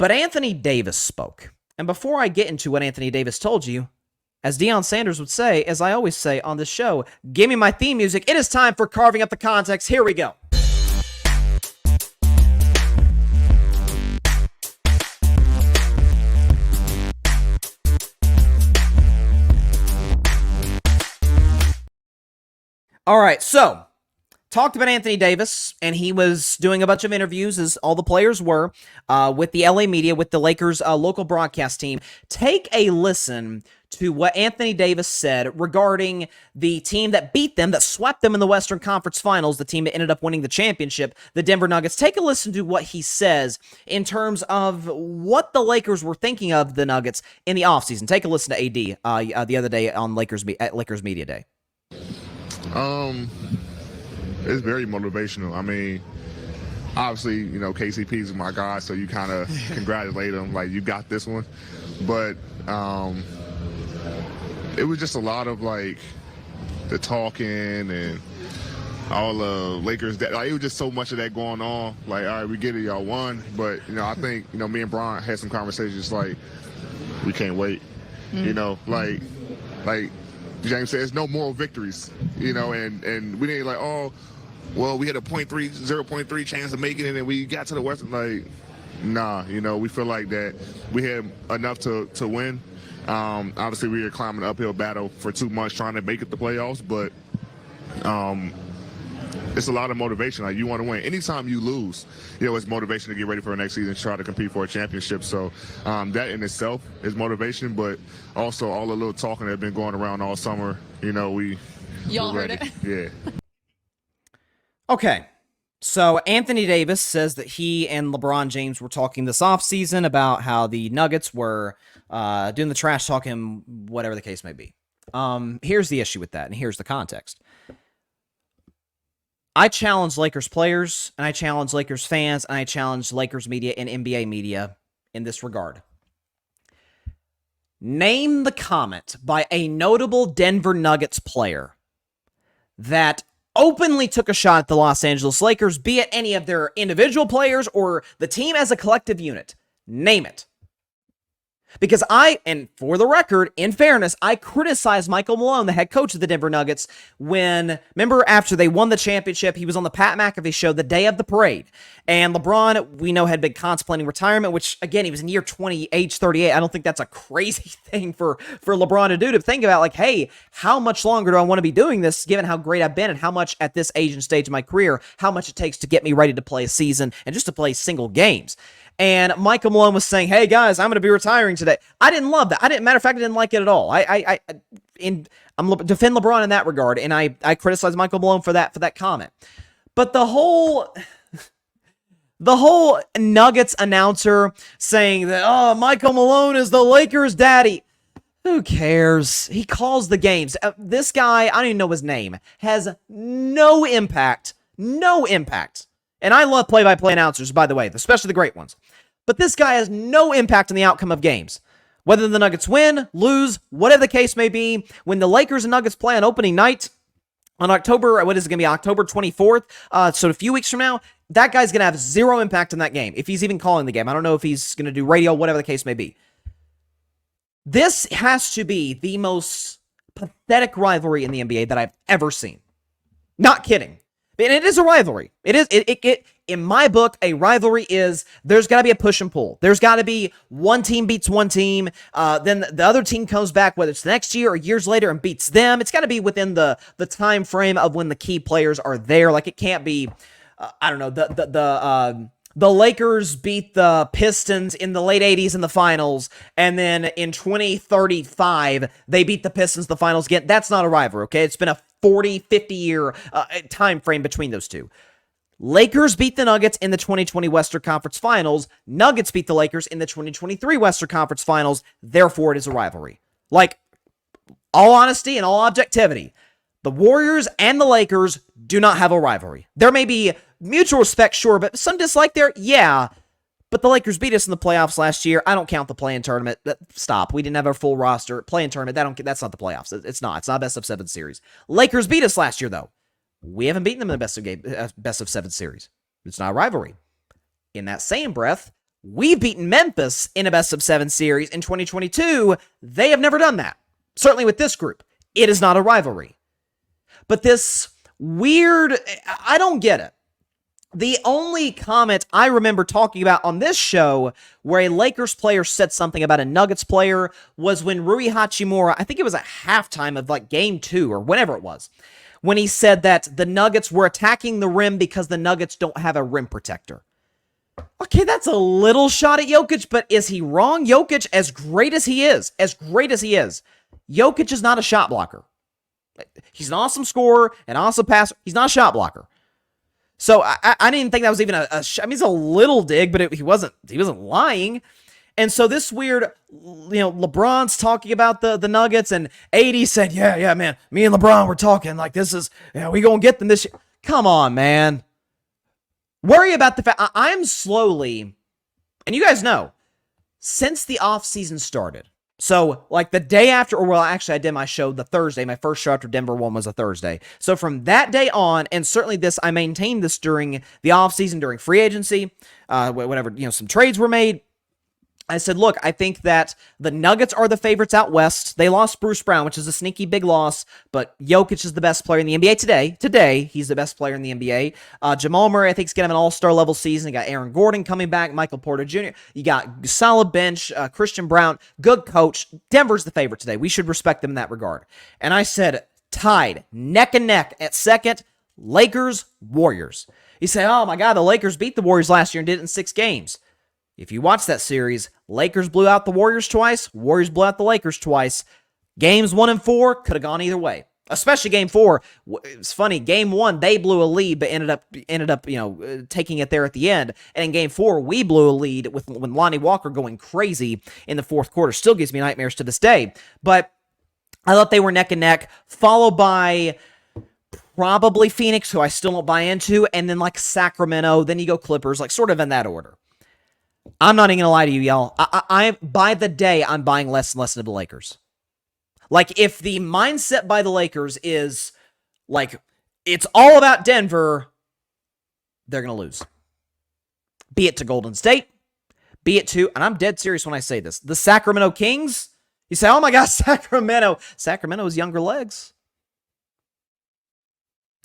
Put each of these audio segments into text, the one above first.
But Anthony Davis spoke. And before I get into what Anthony Davis told you, as Deion Sanders would say, as I always say on this show, give me my theme music. It is time for Carving Up the Context. Here we go. All right, so talked about Anthony Davis, and he was doing a bunch of interviews, as all the players were, with the LA media, with the Lakers' local broadcast team. Take a listen to what Anthony Davis said regarding the team that beat them, that swept them in the Western Conference Finals, the team that ended up winning the championship, the Denver Nuggets. Take a listen to what he says in terms of what the Lakers were thinking of the Nuggets in the offseason. Take a listen to AD the other day on Lakers Media Day. It's very motivational. I mean, obviously, you know, KCP's my guy, so you kind of congratulate him, like, you got this one. But it was just a lot of, like, the talking and all the Lakers. Like, it was just so much of that going on. Like, all right, we get it, y'all won. But, you know, I think, you know, me and Brian had some conversations like, we can't wait. Mm-hmm. You know, like James said, there's no moral victories, you know, and we didn't like, oh, well, we had a 0.3 chance of making it, and we got to the Western. Like, nah, you know, we feel like that we had enough to win. Obviously, we were climbing an uphill battle for 2 months trying to make it the playoffs, but it's a lot of motivation. Like, you want to win. Anytime you lose, you know, it's motivation to get ready for the next season, try to compete for a championship. So that in itself is motivation, but also all the little talking that have been going around all summer, you know, y'all heard it. Yeah. Okay. So Anthony Davis says that he and LeBron James were talking this offseason about how the Nuggets were doing the trash talking, whatever the case may be. Here's the issue with that, and here's the context. I challenge Lakers players, and I challenge Lakers fans, and I challenge Lakers media and NBA media in this regard. Name the comment by a notable Denver Nuggets player that openly took a shot at the Los Angeles Lakers, be it any of their individual players or the team as a collective unit. Name it. Because and for the record, in fairness, I criticized Michael Malone, the head coach of the Denver Nuggets, remember after they won the championship, he was on the Pat McAfee show the day of the parade. And LeBron, we know, had been contemplating retirement, which, again, he was in year 20, age 38. I don't think that's a crazy thing for LeBron to do, to think about, like, hey, how much longer do I want to be doing this, given how great I've been and how much at this age and stage of my career, how much it takes to get me ready to play a season and just to play single games. And Michael Malone was saying, hey, guys, I'm going to be retiring today. I didn't love that. Matter of fact, I didn't like it at all. I'm defend LeBron in that regard, and I criticize Michael Malone for that comment. But the whole Nuggets announcer saying that, oh, Michael Malone is the Lakers' daddy. Who cares? He calls the games. This guy, I don't even know his name, has no impact. No impact. And I love play-by-play announcers, by the way, especially the great ones. But this guy has no impact on the outcome of games. Whether the Nuggets win, lose, whatever the case may be, when the Lakers and Nuggets play on opening night on October 24th, so a few weeks from now, that guy's going to have zero impact on that game, if he's even calling the game. I don't know if he's going to do radio, whatever the case may be. This has to be the most pathetic rivalry in the NBA that I've ever seen. Not kidding. And it is a rivalry. It is. In my book, a rivalry is, there's got to be a push and pull. There's got to be one team beats one team. Then the other team comes back, whether it's the next year or years later, and beats them. It's got to be within the time frame of when the key players are there. Like, it can't be, I don't know, the Lakers beat the Pistons in the late 80s in the finals, and then in 2035, they beat the Pistons in the finals again. That's not a rivalry, okay? It's been a 40, 50-year time frame between those two. Lakers beat the Nuggets in the 2020 Western Conference Finals. Nuggets beat the Lakers in the 2023 Western Conference Finals. Therefore, it is a rivalry. Like, all honesty and all objectivity, the Warriors and the Lakers do not have a rivalry. There may be mutual respect, sure, but some dislike there, yeah. But the Lakers beat us in the playoffs last year. I don't count the play-in tournament. Stop. We didn't have a full roster. Play-in tournament, that's not the playoffs. It's not. It's not a best-of-7 series. Lakers beat us last year, though. We haven't beaten them in the best-of-7 series. It's not a rivalry. In that same breath, We've beaten Memphis in a best-of-7 series in 2022. They have never done that. Certainly with this group. It is not a rivalry. But this weird, I don't get it. The only comment I remember talking about on this show where a Lakers player said something about a Nuggets player was when Rui Hachimura, I think it was at halftime of like game 2 or whenever it was, when he said that the Nuggets were attacking the rim because the Nuggets don't have a rim protector. Okay, that's a little shot at Jokic, but is he wrong? Jokic, as great as he is, Jokic is not a shot blocker. He's an awesome scorer, an awesome passer. He's not a shot blocker. So I didn't think that was even I mean, it's a little dig, but he wasn't lying. And so this weird, LeBron's talking about the Nuggets, and AD said, yeah, man, me and LeBron were talking like this is, we gonna get them this year. Come on, man. Worry about the fact I'm slowly, and you guys know, since the offseason started, so, like, the day after, or well, actually, I did my show the Thursday. My first show after Denver one was a Thursday. So, from that day on, and certainly I maintained this during the offseason, during free agency, whenever, some trades were made. I said, look, I think that the Nuggets are the favorites out west. They lost Bruce Brown, which is a sneaky big loss, but Jokic is the best player in the NBA today. Today, he's the best player in the NBA. Jamal Murray, I think, is going to have an all-star level season. You got Aaron Gordon coming back, Michael Porter Jr. You got solid bench, Christian Brown, good coach. Denver's the favorite today. We should respect them in that regard. And I said, tied, neck and neck at second, Lakers, Warriors. You say, oh my God, the Lakers beat the Warriors last year and did it in 6 games. If you watch that series, Lakers blew out the Warriors twice, Warriors blew out the Lakers twice. Games 1 and 4 could have gone either way. Especially game 4. It's funny, game 1 they blew a lead but ended up taking it there at the end. And in game 4 we blew a lead when Lonnie Walker going crazy in the fourth quarter. Still gives me nightmares to this day. But I thought they were neck and neck, followed by probably Phoenix, who I still don't buy into, and then like Sacramento, then you go Clippers, like sort of in that order. I'm not even gonna lie to you, y'all. I by the day, I'm buying less and less into the Lakers. Like, if the mindset by the Lakers is like it's all about Denver, they're gonna lose. Be it to Golden State, be it to, and I'm dead serious when I say this, the Sacramento Kings. You say, oh my gosh, Sacramento. Sacramento is younger legs.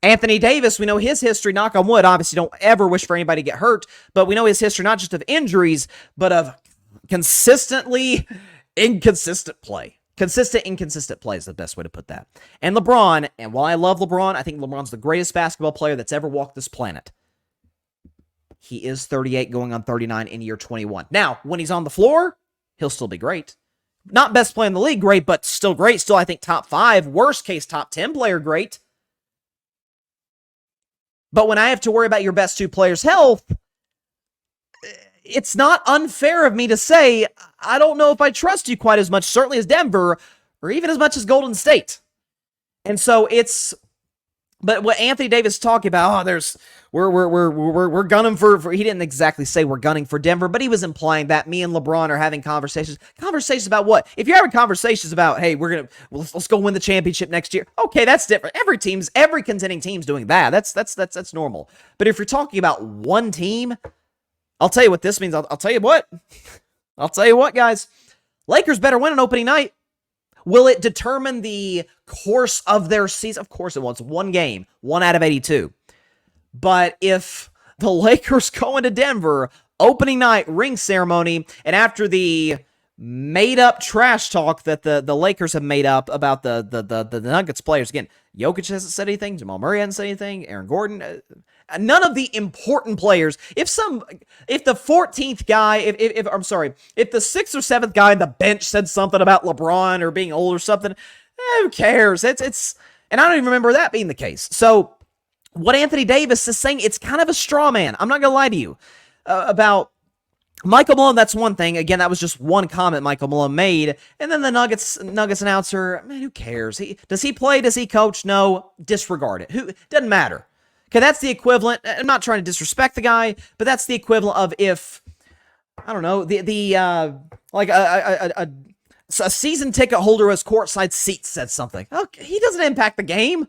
Anthony Davis, we know his history, knock on wood, obviously don't ever wish for anybody to get hurt, but we know his history not just of injuries, but of consistently inconsistent play. Consistent, inconsistent play is the best way to put that. And LeBron, and while I love LeBron, I think LeBron's the greatest basketball player that's ever walked this planet. He is 38 going on 39 in year 21. Now, when he's on the floor, he'll still be great. Not best player in the league, great, but still great. Still, I think, top 5, worst case, top 10 player, great. But when I have to worry about your best 2 players' health, it's not unfair of me to say, I don't know if I trust you quite as much, certainly as Denver, or even as much as Golden State. And so but what Anthony Davis is talking about, we're gunning for, he didn't exactly say we're gunning for Denver, but he was implying that me and LeBron are having conversations. Conversations about what? If you're having conversations about, hey, let's go win the championship next year. Okay, that's different. Every contending team's doing that. That's normal. But if you're talking about one team, I'll tell you what this means. I'll tell you what. I'll tell you what, guys. Lakers better win on opening night. Will it determine the course of their season? Of course it will. It's one game, 1 out of 82. But if the Lakers go into Denver, opening night, ring ceremony, and after the made-up trash talk that the Lakers have made up about the Nuggets players, again, Jokic hasn't said anything, Jamal Murray hasn't said anything, Aaron Gordon, none of the important players. If the 14th guy, if the 6th or 7th guy on the bench said something about LeBron or being old or something, who cares? It's and I don't even remember that being the case. So what Anthony Davis is saying, it's kind of a straw man. I'm not gonna lie to you about Michael Malone. That's one thing. Again, that was just one comment Michael Malone made. And then the Nuggets announcer, man, who cares? Does he play? Does he coach? No, disregard it. Doesn't matter. Okay, that's the equivalent. I'm not trying to disrespect the guy, but that's the equivalent of if, I don't know, a season ticket holder who has courtside seats said something. Okay, he doesn't impact the game.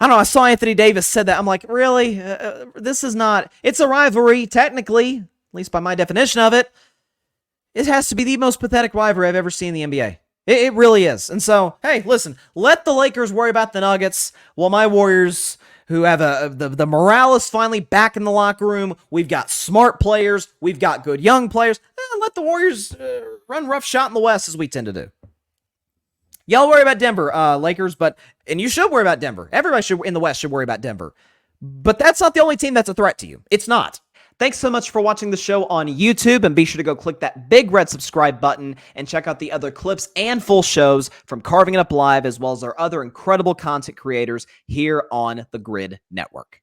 I don't know. I saw Anthony Davis said that. I'm like, really? This is not. It's a rivalry, technically. least by my definition of it, it has to be the most pathetic rivalry I've ever seen in the NBA. It really is. And so, hey, listen, let the Lakers worry about the Nuggets while my Warriors, who have the morale is finally back in the locker room. We've got smart players. We've got good young players. Let the Warriors run rough shot in the West, as we tend to do. Y'all worry about Denver, Lakers, and you should worry about Denver. Everybody in the West should worry about Denver. But that's not the only team that's a threat to you. It's not. Thanks so much for watching the show on YouTube, and be sure to go click that big red subscribe button and check out the other clips and full shows from Carving It Up Live, as well as our other incredible content creators here on the Grid Network.